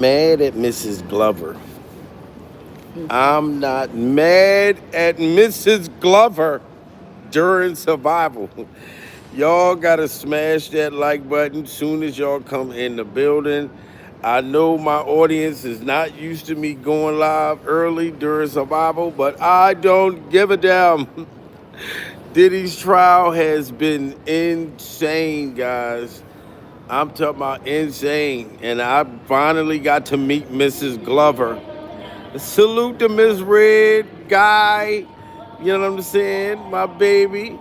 Mad at Mrs. Glover. Mm. I'm not mad at Mrs. Glover during survival. Y'all gotta smash that like button soon as y'all come in the building. I know my audience is not used to me going live early during survival, but I don't give a damn. Diddy's trial has been insane, guys. I'm talking about insane. And I finally got to meet Mrs. Glover. Salute to Miss Red, Guy, you know what I'm saying? My baby,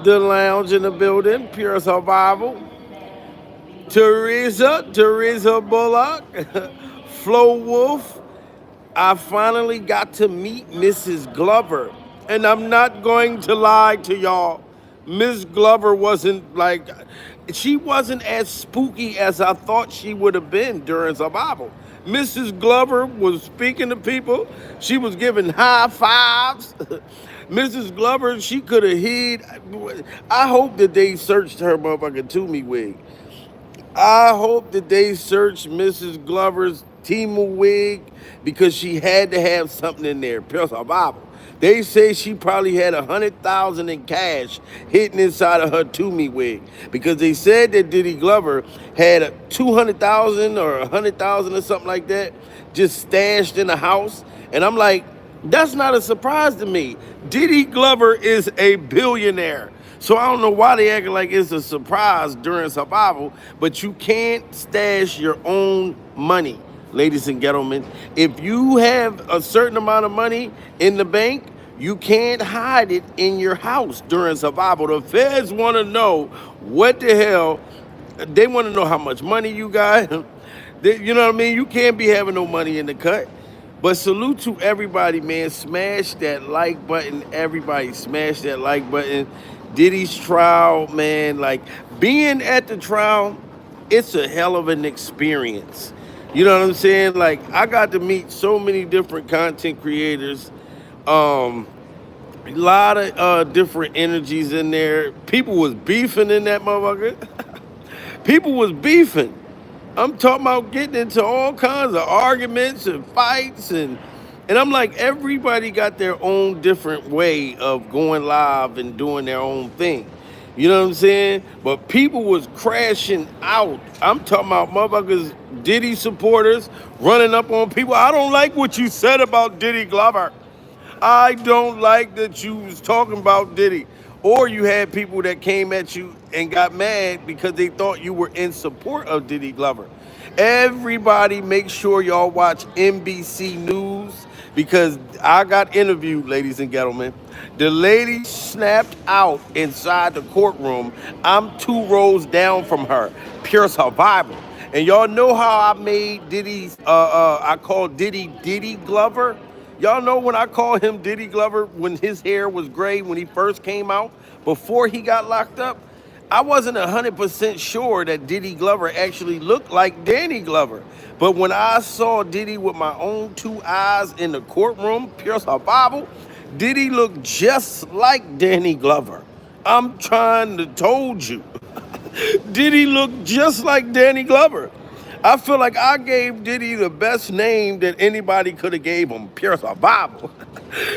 the lounge in the building, pure survival. Teresa Bullock, Flo Wolf. I finally got to meet Mrs. Glover. And I'm not going to lie to y'all. Miss Glover wasn't like, she wasn't as spooky as I thought she would have been during survival. Mrs. Glover was speaking to people. She was giving high fives. Mrs. Glover, she could have hid. I hope that they searched her motherfucking Toomey wig. I hope that they searched Mrs. Glover's Timu wig because she had to have something in there. Pure survival. They say she probably had 100,000 in cash hidden inside of her Toomey wig because they said that Diddy Glover had 200,000 or 100,000 or something like that just stashed in the house. And I'm like, that's not a surprise to me. Diddy Glover is a billionaire. So I don't know why they acting like it's a surprise during survival, but you can't stash your own money, ladies and gentlemen. If you have a certain amount of money in the bank, you can't hide it in your house during survival. The feds want to know what the hell. They want to know how much money you got. You know what I mean? You can't be having no money in the cut. But salute to everybody, man. Smash that like button. Everybody smash that like button. Diddy's trial, man. Like being at the trial, it's a hell of an experience. You know what I'm saying? Like I got to meet so many different content creators. Um, a lot of different energies in there. People was beefing in that motherfucker. People was beefing. I'm talking about getting into all kinds of arguments and fights and I'm like everybody got their own different way of going live and doing their own thing. You know what I'm saying? But people was crashing out. I'm talking about motherfuckers, Diddy supporters running up on people. I don't like what you said about Diddy Glover. I don't like that you was talking about Diddy. Or you had people that came at you and got mad because they thought you were in support of Diddy Glover. Everybody make sure y'all watch NBC News because I got interviewed, ladies and gentlemen. The lady snapped out inside the courtroom. I'm 2 rows down from her. Pure survival. And y'all know how I made Diddy's, I called Diddy Glover. Y'all know when I called him Diddy Glover when his hair was gray when he first came out, before he got locked up? I wasn't 100% sure that Diddy Glover actually looked like Danny Glover. But when I saw Diddy with my own 2 eyes in the courtroom, pure survival, Diddy looked just like Danny Glover. I'm trying to told you. Diddy looked just like Danny Glover. I feel like I gave Diddy the best name that anybody could have gave him. Pure survival.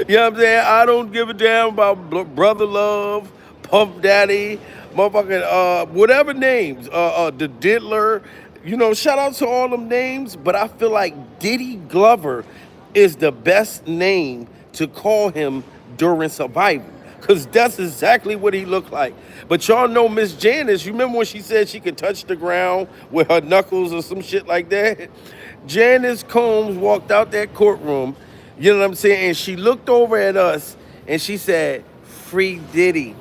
You know what I'm saying? I don't give a damn about Brother Love, Puff Daddy, motherfucking whatever names, the Diddler. You know, shout out to all them names, but I feel like Diddy Glover is the best name to call him during survival. Cause that's exactly what he looked like. But y'all know Miss Janice, you remember when she said she could touch the ground with her knuckles or some shit like that? Janice Combs walked out that courtroom, you know what I'm saying? And she looked over at us and she said, "Free Diddy,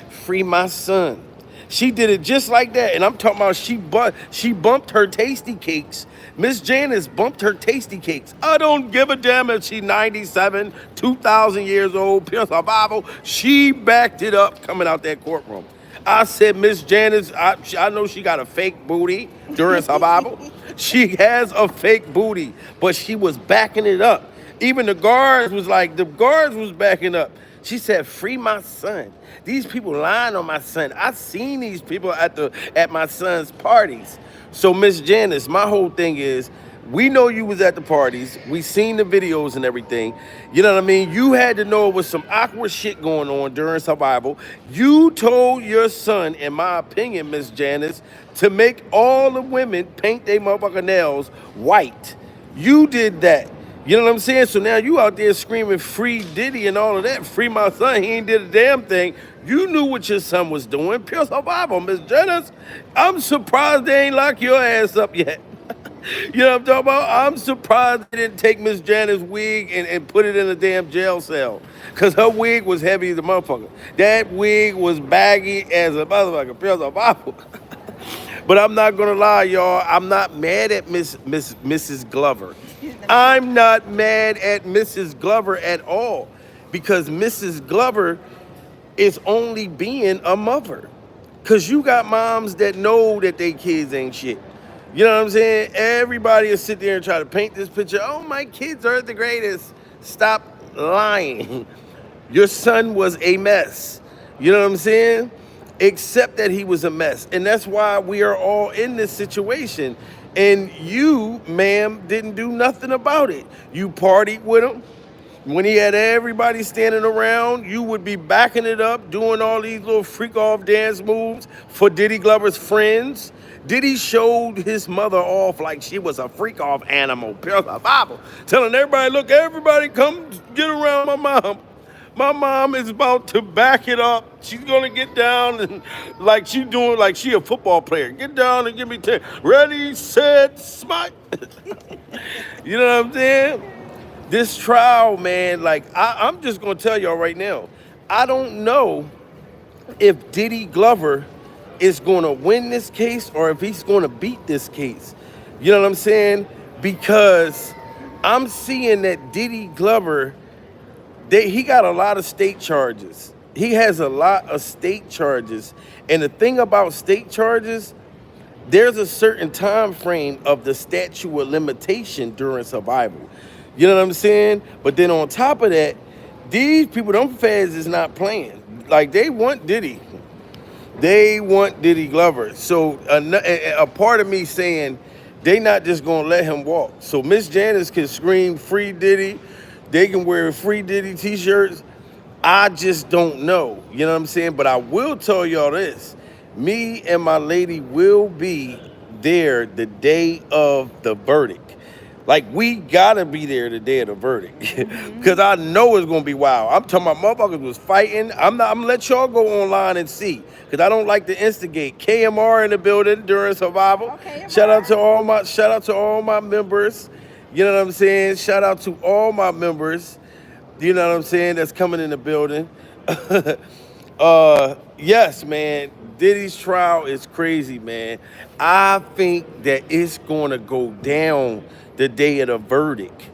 free my son." She did it just like that. And I'm talking about she bumped her tasty cakes. Miss Janice bumped her tasty cakes. I don't give a damn if she 97, 2,000 years old, pure survival. She backed it up coming out that courtroom. I said, Miss Janice, I know she got a fake booty during survival. She has a fake booty, but she was backing it up. Even the guards was backing up. She said, "Free my son." These people lying on my son. I seen these people at my son's parties. So Miss Janice, my whole thing is, We know you was at the parties. We seen the videos and everything. You know what I mean? You had to know it was some awkward shit going on during survival. You told your son, in my opinion, Miss Janice, to make all the women paint their motherfucking nails white. You did that. You know what I'm saying? So now you out there screaming free Diddy and all of that. Free my son. He ain't did a damn thing. You knew what your son was doing. Pure survival, Miss Janice. I'm surprised they ain't locked your ass up yet. You know what I'm talking about? I'm surprised they didn't take Miss Janice's wig and put it in a damn jail cell. Because her wig was heavy as a motherfucker. That wig was baggy as a motherfucker. Pure survival. But I'm not gonna lie, y'all. I'm not mad at Mrs. Glover. I'm not mad at Mrs. Glover at all, because Mrs. Glover is only being a mother. Cause you got moms that know that they kids ain't shit. You know what I'm saying? Everybody will sit there and try to paint this picture. Oh, my kids are the greatest. Stop lying. Your son was a mess. You know what I'm saying? Accept that he was a mess. And that's why we are all in this situation. And you, ma'am, didn't do nothing about it. You partied with him. When he had everybody standing around, you would be backing it up, doing all these little freak off dance moves for Diddy Glover's friends. Diddy showed his mother off like she was a freak off animal, pure Bible, telling everybody, look, everybody come get around my mom. My mom is about to back it up. She's gonna get down and like she doing like she a football player. Get down and give me 10. Ready, set, smite. You know what I'm saying? This trial, man, like I'm just gonna tell y'all right now, I don't know if Diddy Glover is gonna win this case or if he's gonna beat this case. You know what I'm saying? Because I'm seeing that Diddy Glover, he got a lot of state charges. He has a lot of state charges. And the thing about state charges, there's a certain time frame of the statute of limitation during survival. You know what I'm saying? But then on top of that, these people, them feds is not playing. Like, they want Diddy. They want Diddy Glover. So a part of me saying they not just gonna let him walk. So Miss Janice can scream free Diddy. They can wear free Diddy t-shirts. I just don't know. You know what I'm saying? But I will tell y'all this. Me and my lady will be there the day of the verdict. Like, we gotta be there the day of the verdict. Because I know it's gonna be wild. I'm talking about motherfuckers was fighting. I'm gonna let y'all go online and see. Because I don't like to instigate. KMR in the building during survival. Okay, shout out to all my members. You know what I'm saying? Shout out to all my members. You know what I'm saying? That's coming in the building. Yes, man. Diddy's trial is crazy, man. I think that it's gonna go down the day of the verdict.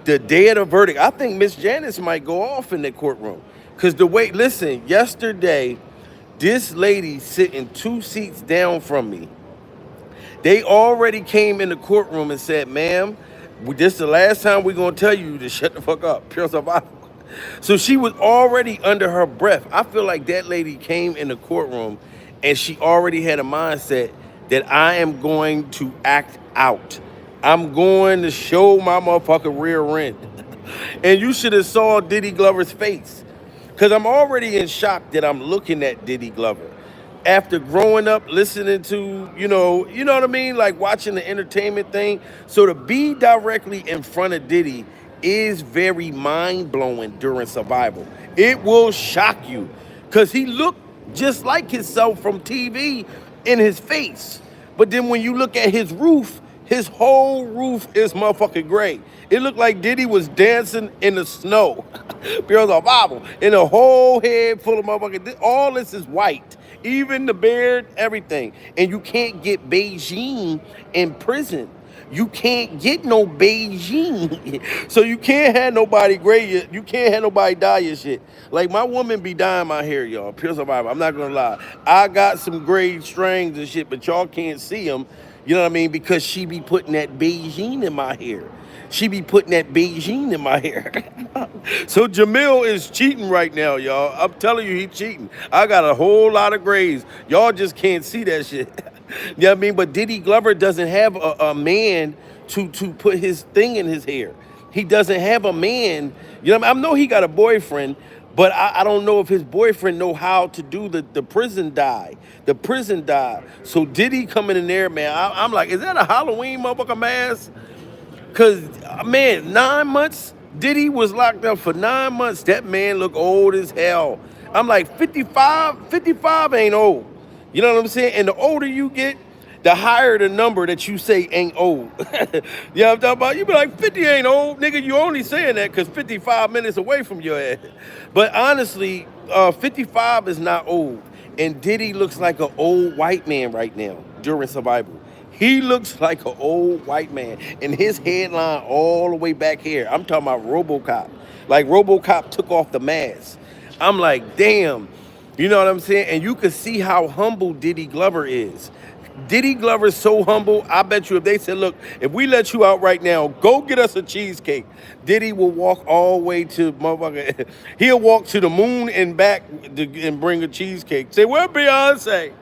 The day of the verdict. I think Miss Janice might go off in the courtroom. Cause listen, yesterday, this lady sitting 2 seats down from me, they already came in the courtroom and said, ma'am, this is the last time we're gonna tell you to shut the fuck up. Pure survival. So she was already under her breath. I feel like that lady came in the courtroom and she already had a mindset that I am going to act out. I'm going to show my motherfucking rear end. And you should have saw Diddy Glover's face. Because I'm already in shock that I'm looking at Diddy Glover. After growing up, listening to, you know what I mean? Like watching the entertainment thing. So to be directly in front of Diddy is very mind-blowing during survival. It will shock you. Because he looked just like himself from TV in his face. But then when you look at his whole roof is motherfucking gray. It looked like Diddy was dancing in the snow. Because of Bible. And a whole head full of motherfucking, all this is white. Even the beard, everything. And you can't get Beijing in prison. You can't get no Beijing. So you can't have nobody gray. You can't have nobody dye your shit. Like, my woman be dyeing my hair, y'all. Pure survival. I'm not gonna lie. I got some gray strings and shit, but y'all can't see them. You know what I mean? Because she be putting that Beijing in my hair. She be putting that Beijing in my hair. So Jamil is cheating right now, y'all. I'm telling you, he cheating. I got a whole lot of grays. Y'all just can't see that shit. You know what I mean? But Diddy Glover doesn't have a man to put his thing in his hair. He doesn't have a man. You know what I mean? I know he got a boyfriend, but I don't know if his boyfriend know how to do the prison dye. The prison dye. So Diddy coming in there, man, I'm like, is that a Halloween motherfucker mask? Cause man, 9 months. Diddy was locked up for 9 months. That man look old as hell. I'm like 55. 55 ain't old. You know what I'm saying? And the older you get, the higher the number that you say ain't old. You know what I'm talking about? You be like 50 ain't old, nigga. You only saying that because 55 minutes away from your ass. But honestly, 55 is not old. And Diddy looks like an old white man right now during survival. He looks like an old white man, and his headline all the way back here. I'm talking about RoboCop. Like RoboCop took off the mask. I'm like, damn. You know what I'm saying? And you can see how humble Diddy Glover is. Diddy Glover's so humble. I bet you if they said, look, if we let you out right now, go get us a cheesecake. Diddy will walk all the way to motherfucker. He'll walk to the moon and back and bring a cheesecake. Say, where Beyonce?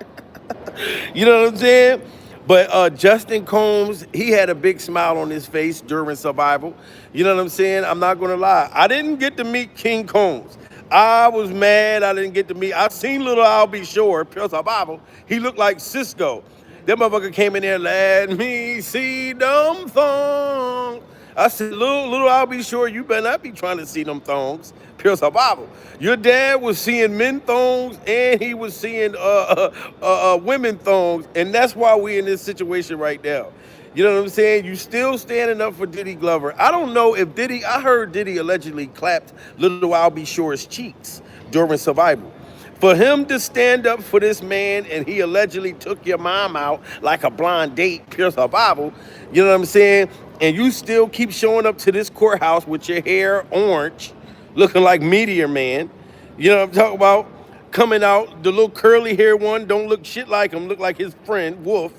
You know what I'm saying? But Justin Combs, he had a big smile on his face during survival. You know what I'm saying? I'm not gonna lie. I didn't get to meet King Combs. I was mad I didn't get to meet. I seen little I'll Be Sure, pure survival. He looked like Cisco. That motherfucker came in there, let me see them thongs. I said, little I'll Be Sure, you better not be trying to see them thongs. Pure survival. Your dad was seeing men thongs and he was seeing women thongs, and that's why we in this situation right now. You know what I'm saying? You still standing up for Diddy Glover. I don't know if Diddy, I heard Diddy allegedly clapped Little I'll Be Sure's cheeks during survival. For him to stand up for this man and he allegedly took your mom out like a blind date, pure survival, you know what I'm saying? And you still keep showing up to this courthouse with your hair orange, looking like Meteor Man. You know what I'm talking about? Coming out, the little curly hair one don't look shit like him, look like his friend, Wolf.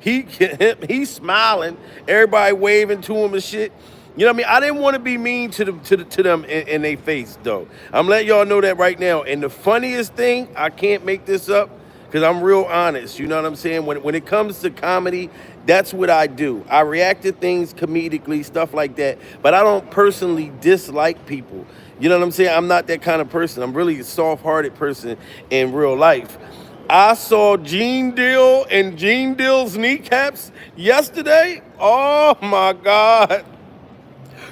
He's smiling, everybody waving to him and shit. You know what I mean? I didn't want to be mean to them in their face though. I'm letting y'all know that right now. And the funniest thing, I can't make this up because I'm real honest. You know what I'm saying? When it comes to comedy, that's what I do. I react to things comedically, stuff like that. But I don't personally dislike people. You know what I'm saying? I'm not that kind of person. I'm really a soft-hearted person in real life. I saw Gene Deal and Gene Deal's kneecaps yesterday. Oh my God.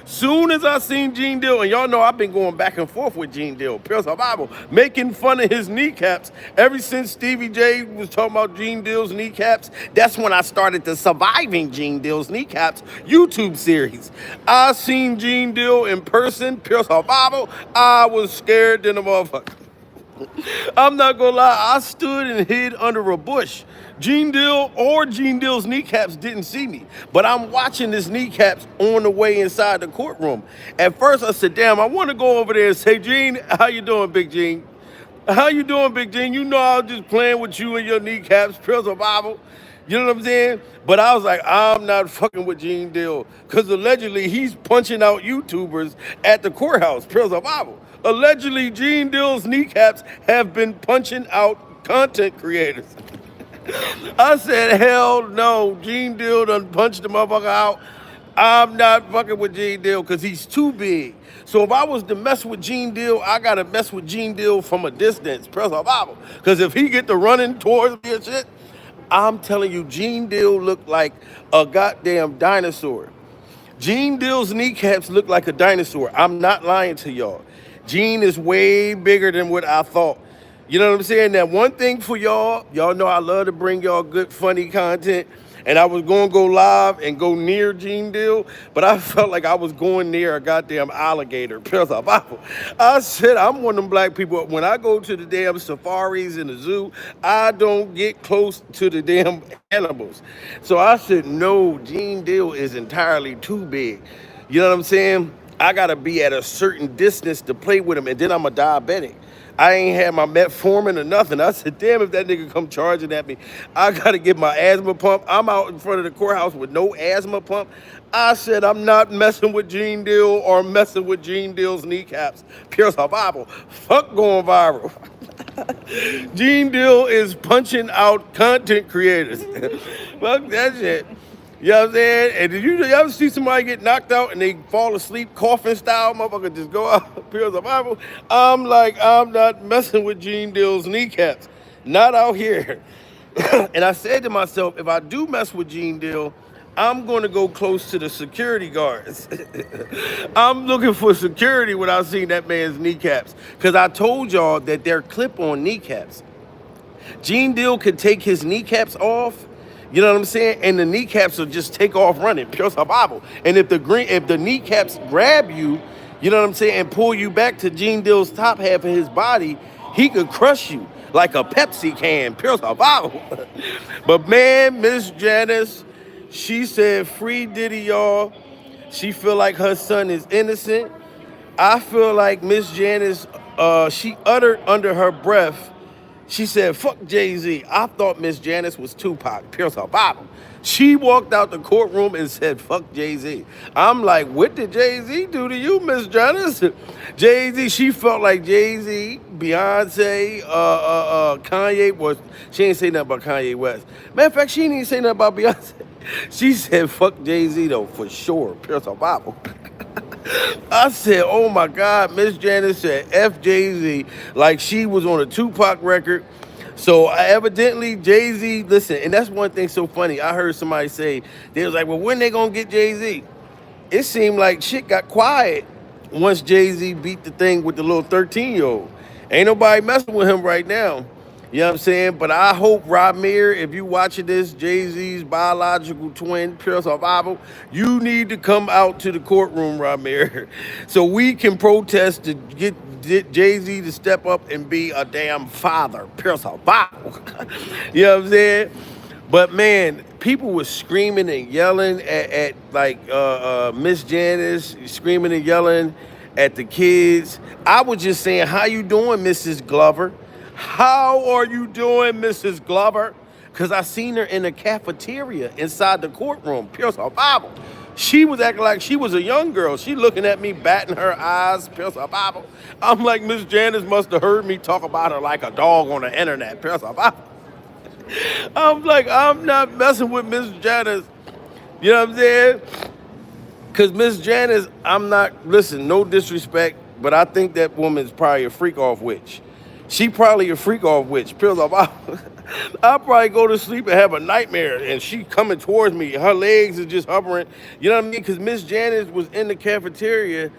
Soon as I seen Gene Deal, and y'all know I've been going back and forth with Gene Deal, pure survival, making fun of his kneecaps. Ever since Stevie J was talking about Gene Deal's kneecaps, that's when I started the Surviving Gene Deal's Kneecaps YouTube series. I seen Gene Deal in person, pure survival. I was scared than a motherfucker. I'm not gonna lie, I stood and hid under a bush. Gene Deal or Gene Deal's kneecaps didn't see me, but I'm watching his kneecaps on the way inside the courtroom. At first I said, damn, I wanna go over there and say, Gene, how you doing, Big Gene? How you doing, Big Gene? You know I was just playing with you and your kneecaps, pure survival. You know what I'm saying? But I was like, I'm not fucking with Gene Deal, because allegedly he's punching out YouTubers at the courthouse, pure survival. Allegedly, Gene Deal's kneecaps have been punching out content creators. I said, hell no, Gene Deal done punched the motherfucker out. I'm not fucking with Gene Deal because he's too big. So if I was to mess with Gene Deal, I gotta mess with Gene Deal from a distance, press a Bible. Because if he get to running towards me and shit, I'm telling you, Gene Deal looked like a goddamn dinosaur. Gene Deal's kneecaps look like a dinosaur. I'm not lying to y'all. Gene is way bigger than what I thought. You know what I'm saying? That one thing for y'all, y'all know I love to bring y'all good, funny content. And I was going to go live and go near Gene Deal, but I felt like I was going near a goddamn alligator. I said, I'm one of them black people. When I go to the damn safaris in the zoo, I don't get close to the damn animals. So I said, no, Gene Deal is entirely too big. You know what I'm saying? I got to be at a certain distance to play with him, and then I'm a diabetic. I ain't had my metformin or nothing. I said, damn, if that nigga come charging at me, I got to get my asthma pump. I'm out in front of the courthouse with no asthma pump. I said, I'm not messing with Gene Deal or messing with Gene Deal's kneecaps. Pure survival. Fuck going viral. Gene Deal is punching out content creators. Fuck that shit. You know what I'm saying? And did you ever see somebody get knocked out and they fall asleep coffin style? Motherfucker just go out, pure survival. I'm like, I'm not messing with Gene Deal's kneecaps. Not out here. And I said to myself, if I do mess with Gene Deal, I'm going to go close to the security guards. I'm looking for security without seeing that man's kneecaps. Because I told y'all that they're clip-on kneecaps. Gene Deal could take his kneecaps off, you know what I'm saying? And the kneecaps will just take off running, pure survival. And if the kneecaps grab you, you know what I'm saying, and pull you back to Gene Deal's top half of his body, he could crush you like a Pepsi can, pure survival. But man, Miss Janice, she said, free Diddy, y'all. She feel like her son is innocent. I feel like Miss Janice, she uttered under her breath, she said, fuck Jay-Z. I thought Miss Janice was Tupac, pure survival. She walked out the courtroom and said, fuck Jay-Z. I'm like, what did Jay-Z do to you, Miss Janice? Jay-Z, she felt like Jay-Z, Beyonce, Kanye was, she ain't say nothing about Kanye West. Matter of fact, she didn't even say nothing about Beyonce. She said, fuck Jay-Z though, for sure, pure survival. I said, oh my God, Miss Janice said F Jay-Z like she was on a Tupac record. So evidently Jay-Z, listen, and that's one thing so funny. I heard somebody say, they was like, well, when they gonna get Jay-Z? It seemed like shit got quiet once Jay-Z beat the thing with the little 13-year-old. Ain't nobody messing with him right now. You know what I'm saying? But I hope, Ramir, if you watching this, Jay-Z's biological twin, pure survival, you need to come out to the courtroom, Ramir, so we can protest to get Jay-Z to step up and be a damn father, pure survival. You know what I'm saying? But man, people were screaming and yelling at like Miss Janice, screaming and yelling at the kids. I was just saying, how you doing, Mrs. Glover? How are you doing, Mrs. Glover? Because I seen her in the cafeteria inside the courtroom, pure survival. She was acting like she was a young girl. She looking at me, batting her eyes, pure survival. I'm like, Miss Janice must have heard me talk about her like a dog on the internet, pure survival. I'm like, I'm not messing with Miss Janice. You know what I'm saying? Because Miss Janice, I'm not, listen, no disrespect, but I think that woman's probably a freak off witch. She probably a freak off witch. Pills off. I'll probably go to sleep and have a nightmare and she coming towards me. Her legs are just hovering. You know what I mean? Because Miss Janice was in the cafeteria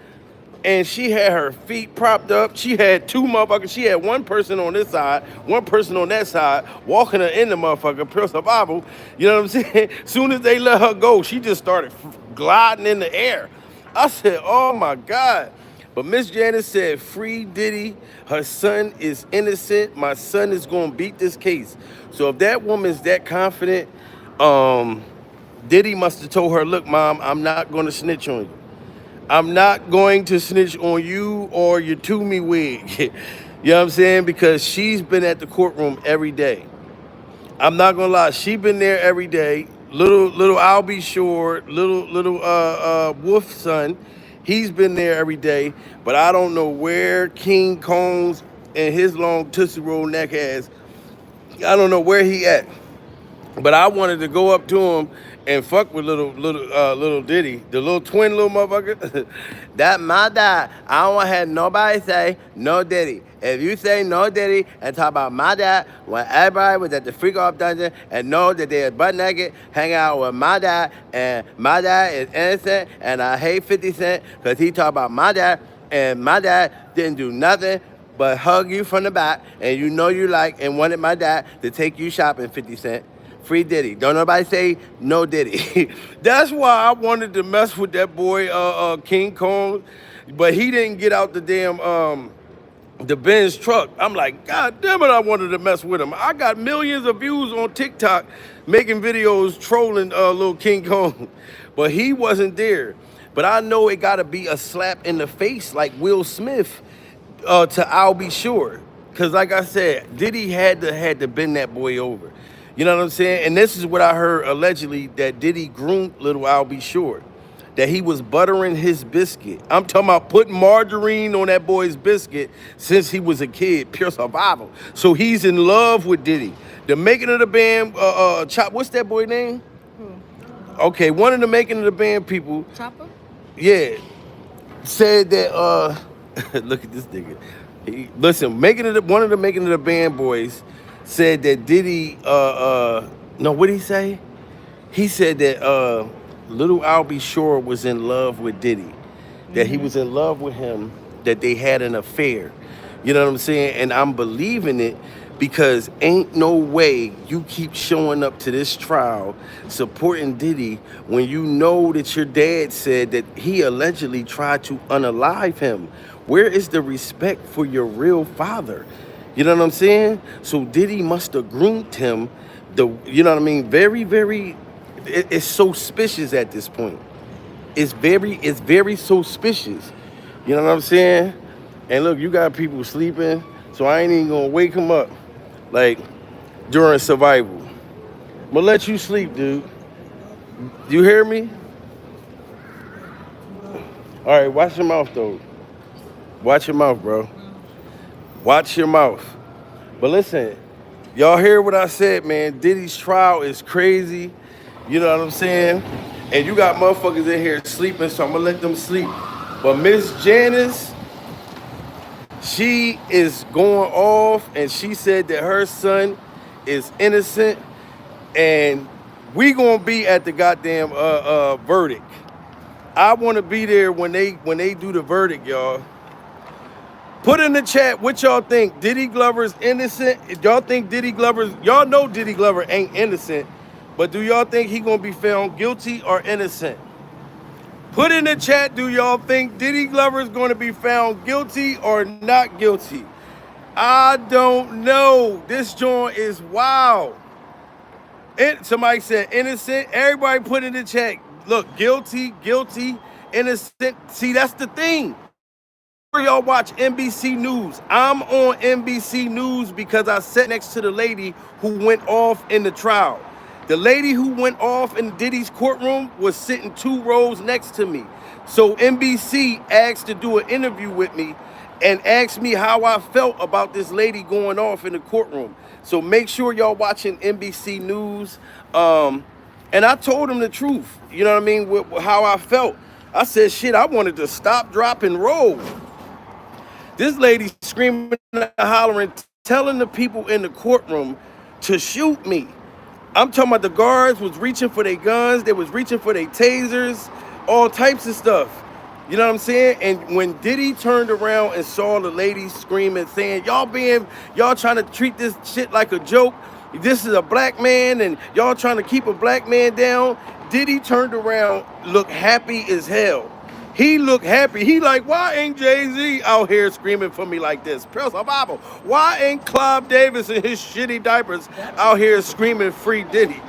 and she had her feet propped up. She had two motherfuckers. She had one person on this side, one person on that side, walking her in the motherfucker, pure survival. You know what I'm saying? Soon as they let her go, she just started gliding in the air. I said, oh my God. But Miss Janice said, free Diddy. Her son is innocent. My son is going to beat this case. So if that woman's that confident, Diddy must have told her, look, Mom, I'm not going to snitch on you. I'm not going to snitch on you or your Toomey wig. You know what I'm saying? Because she's been at the courtroom every day. I'm not gonna lie, she been there every day. Little I'll be sure, little Wolf son, he's been there every day. But I don't know where King Combs and his long Tootsie Roll neck ass, I don't know where he at. But I wanted to go up to him and fuck with little Diddy, the little twin little motherfucker. That my dad. I don't want to have nobody say no Diddy. If you say no Diddy and talk about my dad, when everybody was at the freak off dungeon and know that they was butt naked, hanging out with my dad, and my dad is innocent, and I hate 50 Cent because he talk about my dad, and my dad didn't do nothing but hug you from the back, and you know you like and wanted my dad to take you shopping, 50 Cent. Free Diddy. Don't nobody say no Diddy. That's why I wanted to mess with that boy, King Kong, but he didn't get out the damn, the Benz truck. I'm like, God damn it, I wanted to mess with him. I got millions of views on TikTok making videos trolling little King Kong, but he wasn't there. But I know it gotta be a slap in the face like Will Smith to I'll Be Sure. Cause like I said, Diddy had to bend that boy over. You know what I'm saying? And this is what I heard allegedly that Diddy groomed little I'll Be Sure. that he was buttering his biscuit. I'm talking about putting margarine on that boy's biscuit since he was a kid, pure survival. So he's in love with Diddy. The making of the band, what's that boy name? Okay, one of the making of the band people, Chopper? yeah, said that look at this nigga. Listen, one of the making of the band boys said that Diddy no, what did he say? He said that little Albie Shore was in love with Diddy. That he was in love with him, that they had an affair. You know what I'm saying? And I'm believing it because ain't no way you keep showing up to this trial supporting Diddy when you know that your dad said that he allegedly tried to unalive him. Where is the respect for your real father? You know what I'm saying? So Diddy must have groomed him. You know what I mean? Very, very. It's so suspicious at this point. It's very suspicious. You know what I'm saying? And look, you got people sleeping, so I ain't even gonna wake them up like during survival. I'm gonna let you sleep, dude. You hear me? All right, watch your mouth though. Watch your mouth, bro. Watch your mouth. But listen, y'all hear what I said, man. Diddy's trial is crazy. You know what I'm saying? And you got motherfuckers in here sleeping, so I'm gonna let them sleep. But Miss Janice, she is going off, and she said that her son is innocent, and we gonna be at the goddamn verdict. I want to be there when they do the verdict, y'all. Put in the chat what y'all think. Diddy Glover's innocent? Y'all think Diddy Glover's? Y'all know Diddy Glover ain't innocent, but do y'all think he gonna be found guilty or innocent? Put in the chat, do y'all think Diddy Glover is going to be found guilty or not guilty? I don't know. This joint is wild. Somebody said innocent. Everybody put in the chat. Look, guilty, innocent. See, that's the thing. Y'all watch NBC News. I'm on NBC News because I sat next to the lady who went off in the trial. The lady who went off in Diddy's courtroom was sitting 2 rows next to me. So NBC asked to do an interview with me and asked me how I felt about this lady going off in the courtroom. So make sure y'all watching NBC News. And I told him the truth, you know what I mean, with how I felt. I said, shit, I wanted to stop, drop, and roll. This lady screaming and hollering, telling the people in the courtroom to shoot me. I'm talking about the guards was reaching for their guns, they was reaching for their tasers, all types of stuff. You know what I'm saying? And when Diddy turned around and saw the lady screaming, saying, y'all trying to treat this shit like a joke. This is a black man and y'all trying to keep a black man down. Diddy turned around, looked happy as hell. He looked happy. He like, why ain't Jay-Z out here screaming for me like this? Bible. Why ain't Clive Davis in his shitty diapers out here screaming free Diddy?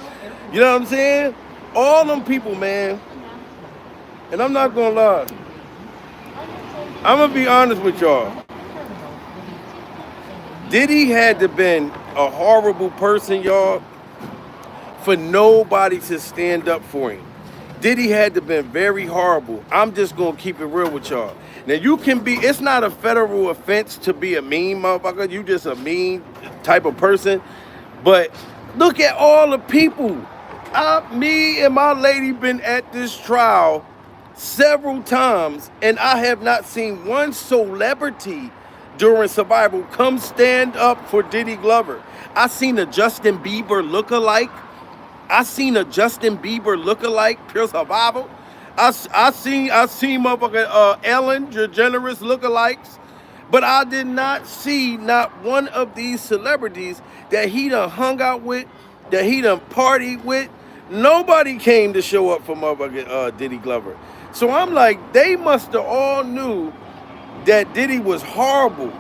You know what I'm saying? All them people, man. And I'm not gonna lie. I'm gonna be honest with y'all. Diddy had to been a horrible person, y'all, for nobody to stand up for him. Diddy had to been very horrible. I'm just gonna keep it real with y'all. Now you can be, it's not a federal offense to be a mean motherfucker. You just a mean type of person. But look at all the people. Me and my lady been at this trial several times, and I have not seen one celebrity during survival come stand up for Diddy Glover. I seen a Justin Bieber lookalike. Pure survival. I seen motherfucking Ellen DeGeneres lookalikes, but I did not see not one of these celebrities that he done hung out with, that he done partied with. Nobody came to show up for motherfucking Diddy Glover. So I'm like, they must have all knew that Diddy was horrible.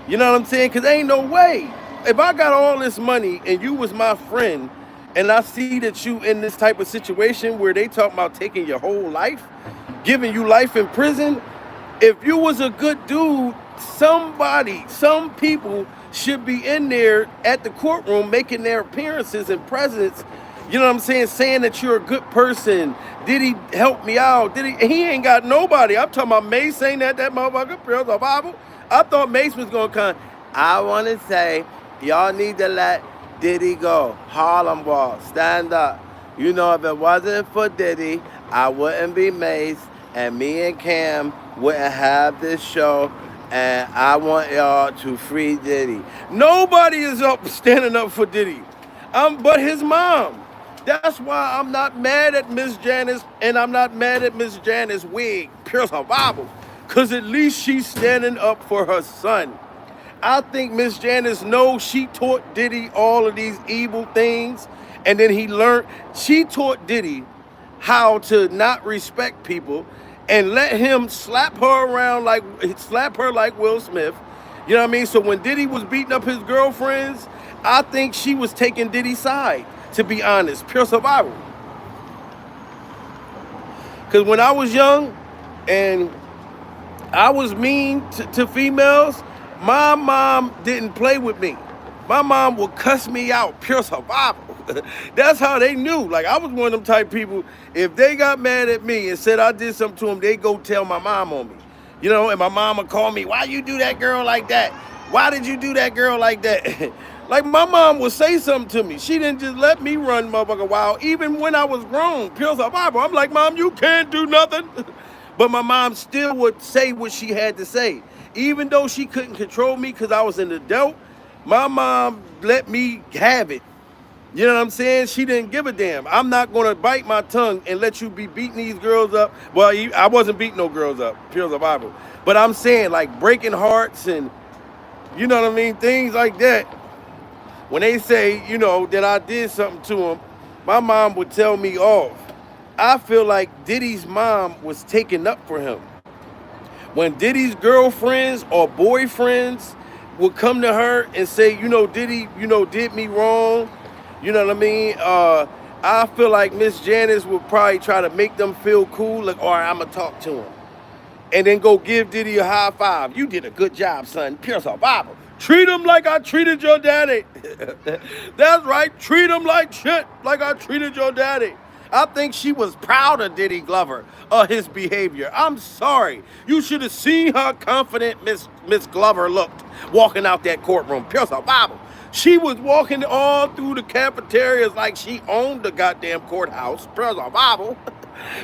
You know what I'm saying? Because ain't no way. If I got all this money and you was my friend, and I see that you in this type of situation where they talk about taking your whole life, giving you life in prison, if you was a good dude, some people should be in there at the courtroom making their appearances and presence You know what I'm saying? Saying that you're a good person. Diddy help me out? He ain't got nobody. I'm talking about Mace saying that motherfucker, Pearl of Bible. I thought Mace was gonna come. I wanna say, y'all need to let Diddy go. Harlem Ball, stand up. You know, if it wasn't for Diddy, I wouldn't be Mace, and me and Cam wouldn't have this show. And I want y'all to free Diddy. Nobody is up standing up for Diddy. But his mom. That's why I'm not mad at Miss Janice, and I'm not mad at Miss Janice wig, pure survival, because at least she's standing up for her son. I think Miss Janice knows she taught Diddy all of these evil things, and then he learned. She taught Diddy how to not respect people and let him slap her around slap her like Will Smith. You know what I mean? So when Diddy was beating up his girlfriends, I think she was taking Diddy's side, to be honest. Pure survival. Because when I was young and I was mean to females, my mom didn't play with me. My mom would cuss me out, pure survival. That's how they knew. Like, I was one of them type people, if they got mad at me and said I did something to them, they go tell my mom on me. You know, and my mom would call me, why you do that girl like that? Why did you do that girl like that? Like, my mom would say something to me. She didn't just let me run motherfucker wild, even when I was grown, pure survival. I'm like, Mom, you can't do nothing. But my mom still would say what she had to say. Even though she couldn't control me because I was an adult, my mom let me have it. You know what I'm saying? She didn't give a damn. I'm not going to bite my tongue and let you be beating these girls up. Well, I wasn't beating no girls up, pure survival. But I'm saying, like, breaking hearts and, you know what I mean, things like that. When they say, you know, that I did something to them, my mom would tell me off. I feel like Diddy's mom was taking up for him. When Diddy's girlfriends or boyfriends would come to her and say, you know, Diddy, you know, did me wrong. You know what I mean? I feel like Miss Janice would probably try to make them feel cool. Like, all right, I'm going to talk to him. And then go give Diddy a high five. You did a good job, son. Pure survival. Treat him like I treated your daddy. That's right. Treat him like shit, like I treated your daddy. I think she was proud of Diddy Glover, of his behavior. I'm sorry. You should have seen how confident Miss Glover looked walking out that courtroom. Pure survival. She was walking all through the cafeterias like she owned the goddamn courthouse. Pure survival.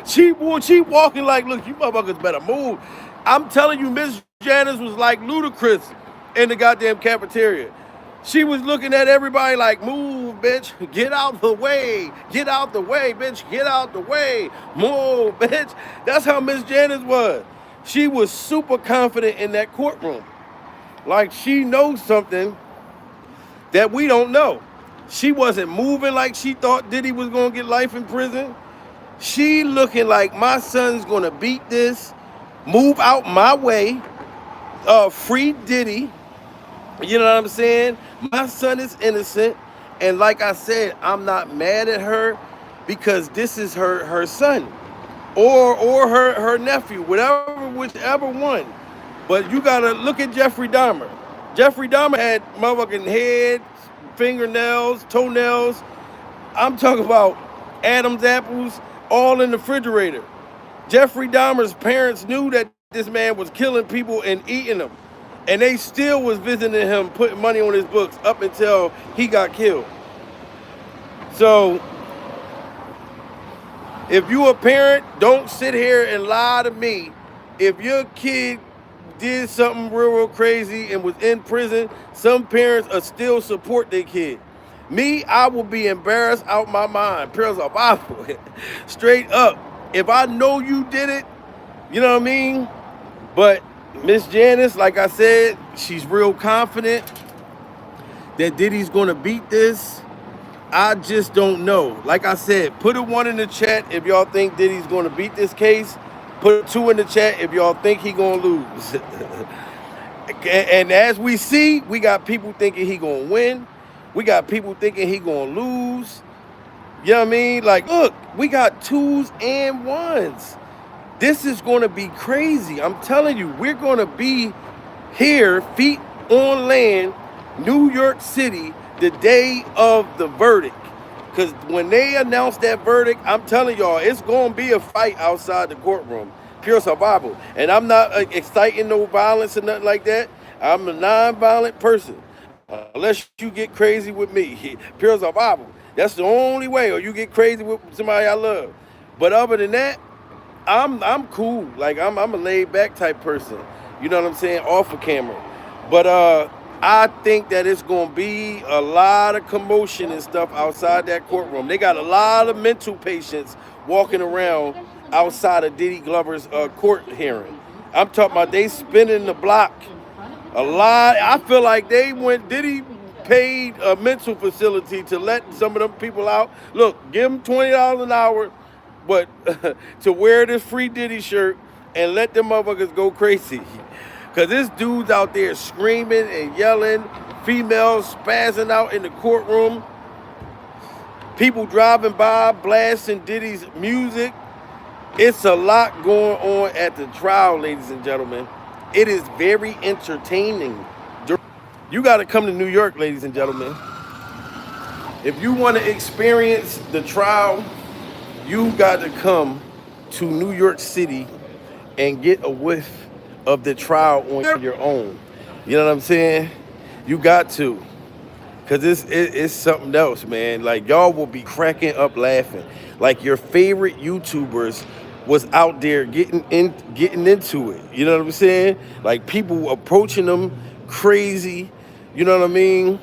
She walking like, look, you motherfuckers better move. I'm telling you, Miss Janice was like Ludacris in the goddamn cafeteria. She was looking at everybody like, move, bitch. Get out the way. Get out the way, bitch. Get out the way. Move, bitch. That's how Miss Janice was. She was super confident in that courtroom. Like, she knows something that we don't know. She wasn't moving like she thought Diddy was going to get life in prison. She looking like, my son's going to beat this, move out my way, free Diddy. You know what I'm saying? My son is innocent. And like I said, I'm not mad at her because this is her son or her nephew, whichever one. But you got to look at Jeffrey Dahmer. Jeffrey Dahmer had motherfucking head, fingernails, toenails. I'm talking about Adam's apples all in the refrigerator. Jeffrey Dahmer's parents knew that this man was killing people and eating them. And they still was visiting him, putting money on his books up until he got killed. So, if you a parent, don't sit here and lie to me. If your kid did something real crazy and was in prison, some parents will still support their kid. Me, I will be embarrassed out my mind. Pure survival. Straight up. If I know you did it, you know what I mean? But Miss Janice, like I said, she's real confident that Diddy's gonna beat this. I just don't know. Like I said, put a 1 in the chat if y'all think Diddy's gonna beat this case. Put a 2 in the chat if y'all think he gonna lose. And as we see, we got people thinking he gonna win. We got people thinking he gonna lose. You know what I mean? Like, look, we got 2s and 1s. This is going to be crazy. I'm telling you, we're going to be here, feet on land, New York City, the day of the verdict. Because when they announce that verdict, I'm telling y'all, it's going to be a fight outside the courtroom. Pure survival. And I'm not exciting no violence or nothing like that. I'm a non-violent person. Unless you get crazy with me. Pure survival. That's the only way. Or you get crazy with somebody I love. But other than that, I'm cool. Like I'm a laid back type person. You know what I'm saying? Off of camera. But I think that it's gonna be a lot of commotion and stuff outside that courtroom. They got a lot of mental patients walking around outside of Diddy Glover's court hearing. I'm talking about they spinning the block. A lot. I feel like Diddy paid a mental facility to let some of them people out. Look, give them $20 an hour, but to wear this free Diddy shirt and let them motherfuckers go crazy. Cause this dude's out there screaming and yelling, females spazzing out in the courtroom, people driving by blasting Diddy's music. It's a lot going on at the trial, ladies and gentlemen. It is very entertaining. You got to come to New York, ladies and gentlemen. If you want to experience the trial, you got to come to New York City and get a whiff of the trial on your own. You know what I'm saying? You got to. Because it's something else, man. Like, y'all will be cracking up laughing. Like, your favorite YouTubers was out there getting into it. You know what I'm saying? Like, people approaching them crazy. You know what I mean?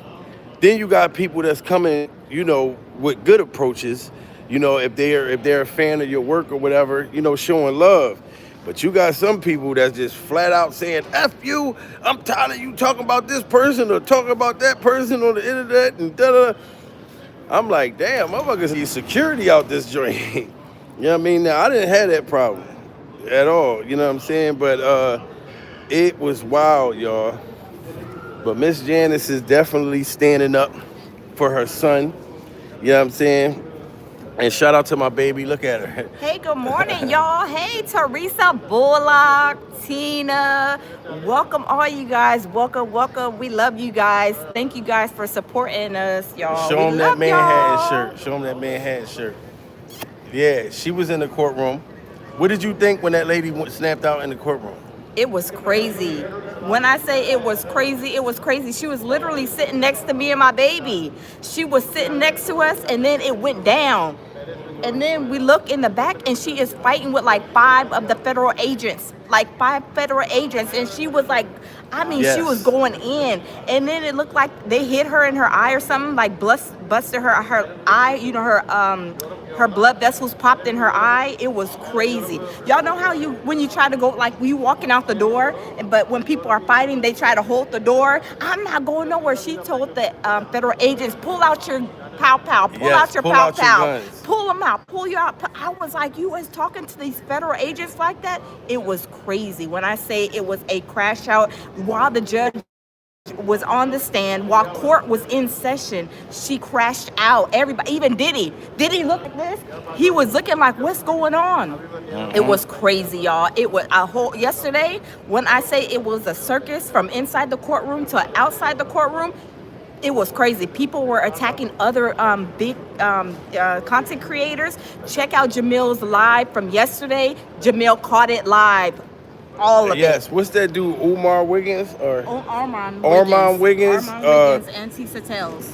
Then you got people that's coming, with good approaches. If they're a fan of your work or whatever, showing love. But you got some people that's just flat out saying, F you, I'm tired of you talking about this person or talking about that person on the internet and da-da. I'm like, damn, motherfuckers need security out this joint. You know what I mean? Now, I didn't have that problem at all, you know what I'm saying? But it was wild, y'all. But Miss Janice is definitely standing up for her son, you know what I'm saying? And shout out to my baby. Look at her. Hey, good morning, y'all. Hey, Teresa Bullock, Tina. Welcome, all you guys. Welcome, welcome. We love you guys. Thank you guys for supporting us, y'all. Show him that man y'all. hat shirt. Show him that man hat shirt. Yeah, she was in the courtroom. What did you think when that lady snapped out in the courtroom? It was crazy. When I say it was crazy, it was crazy. She was literally sitting next to me and my baby. She was sitting next to us, and then it went down. And then we look in the back, and she is fighting with like 5 of the federal agents. Like 5 federal agents. And she was like, Yes. She was going in. And then it looked like they hit her in her eye or something, like busted her eye, her blood vessels popped in her eye. It was crazy. Y'all know how when you try to go, like you walking out the door, but when people are fighting, they try to hold the door. I'm not going nowhere. She told the federal agents, pull out your pow. Pull out your pow. Pull them out. Pull you out. I was like, you was talking to these federal agents like that? It was crazy. When I say it was a crash out, while the judge was on the stand, while court was in session, she crashed out. Everybody, even Diddy looked like this. He was looking like, what's going on? Mm-hmm. It was crazy, y'all. It was yesterday, when I say it was a circus from inside the courtroom to outside the courtroom, it was crazy. People were attacking other big content creators. Check out Jamil's live from yesterday. Jamil caught it live. All of it. Yes. What's that dude? Umar Wiggins or Armand Wiggins? Armand Wiggins and Tisa Tells.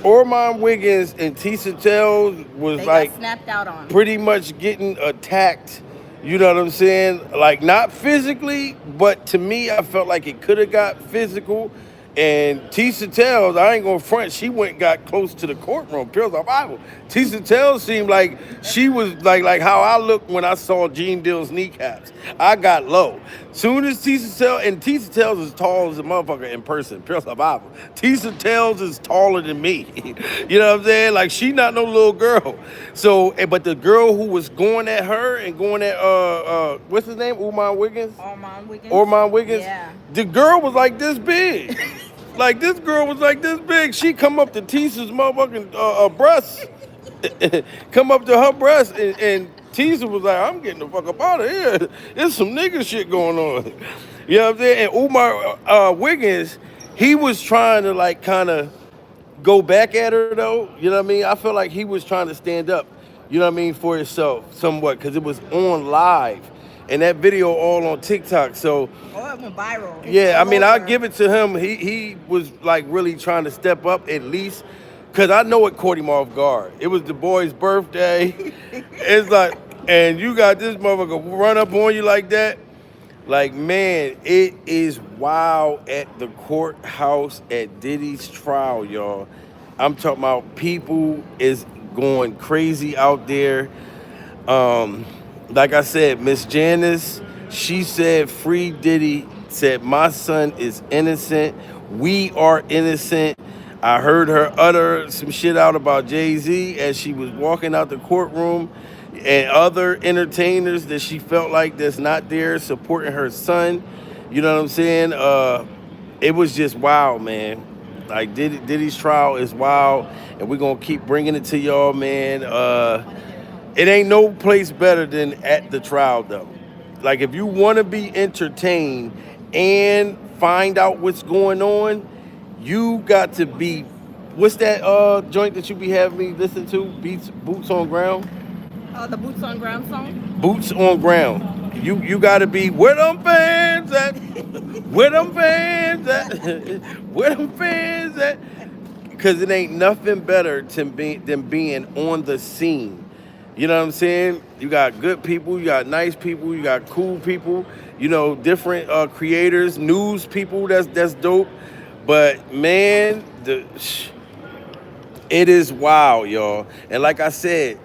Armand Wiggins and Tisa Tells was got snapped out on. Pretty much getting attacked. You know what I'm saying? Like, not physically, but to me, I felt like it could have got physical. And Tisa Tells, I ain't gonna front, she got close to the courtroom, pure survival. Tisa Tells seemed like she was like how I looked when I saw Gene Dill's kneecaps. I got low. Soon as Tisa Tells is tall as a motherfucker in person, pure survival. Tisa Tells is taller than me. You know what I'm saying? Like, she not no little girl. So, but the girl who was going at her and going at, what's his name? Armand Wiggins? Armand Wiggins? Yeah. The girl was like this big. Like, this girl was like this big. She come up to Tisa's motherfucking breast. Come up to her breast, and Tisa was like, I'm getting the fuck up out of here. There's some nigga shit going on. You know what I'm saying? And Umar Wiggins, he was trying to, like, kind of go back at her though. You know what I mean? I felt like he was trying to stand up, you know what I mean, for himself somewhat because it was on live, and that video all on TikTok. So Oh, it went viral yeah, I all mean, I'll over. give it to him. He was like really trying to step up at least, cause I know it caught him off guard. It was the boy's birthday. It's like, and you got this motherfucker run up on you like that. Like, man, it is wild at the courthouse at Diddy's trial, y'all. I'm talking about people is going crazy out there. Like I said, Miss Janice, she said, free Diddy, said, my son is innocent. We are innocent. I heard her utter some shit out about Jay-Z as she was walking out the courtroom and other entertainers that she felt like that's not there supporting her son. You know what I'm saying? It was just wild, man. Like Diddy's trial is wild, and we're gonna keep bringing it to y'all, man. It ain't no place better than at the trial, though. Like, if you want to be entertained and find out what's going on, you got to be. What's that joint that you be having me listen to? Beats, Boots on Ground. The Boots on Ground song. Boots on Ground. You got to be where them fans at. Where them fans at. Where them fans at. Because it ain't nothing better than being on the scene. You know what I'm saying? You got good people, you got nice people, you got cool people, you know, different creators, news people. That's dope. But man, it is wild, y'all. And like I said,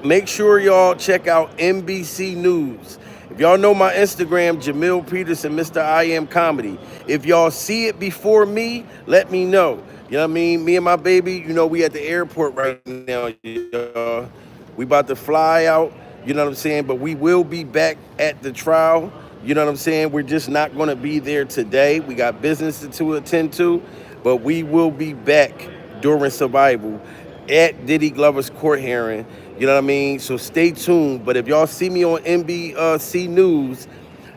make sure y'all check out NBC News. If y'all know my Instagram, Jamil Peterson, Mr. I Am Comedy. If y'all see it before me, let me know. You know what I mean? Me and my baby, you know, we at the airport right now, y'all. We about to fly out, you know what I'm saying? But we will be back at the trial. You know what I'm saying? We're just not going to be there today. We got business to attend to, but we will be back during survival at Diddy Glover's court hearing. You know what I mean? So stay tuned. But if y'all see me on NBC News,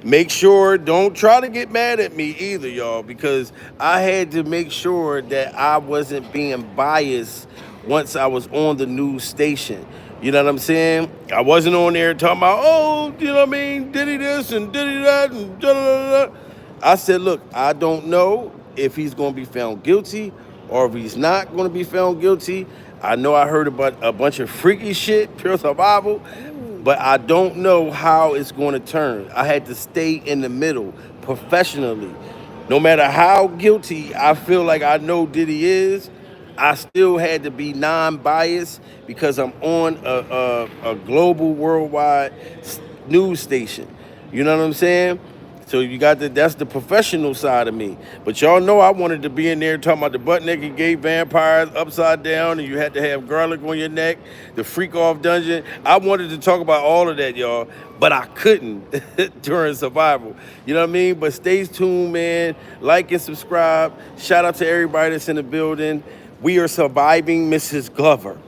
make sure, don't try to get mad at me either, y'all, because I had to make sure that I wasn't being biased once I was on the news station. You know what I'm saying? I wasn't on there talking about, oh, you know what I mean, Diddy this and Diddy that and da da da. I said, look, I don't know if he's going to be found guilty or if he's not going to be found guilty. I know I heard about a bunch of freaky shit, pure survival, but I don't know how it's going to turn. I had to stay in the middle professionally. No matter how guilty I feel like I know Diddy is, I still had to be non-biased because I'm on a global, worldwide news station. You know what I'm saying? So you got that's the professional side of me. But y'all know I wanted to be in there talking about the butt naked gay vampires upside down, and you had to have garlic on your neck, the freak off dungeon. I wanted to talk about all of that, y'all, but I couldn't during survival. You know what I mean? But stay tuned, man. Like and subscribe. Shout out to everybody that's in the building. We are surviving Mrs. Glover.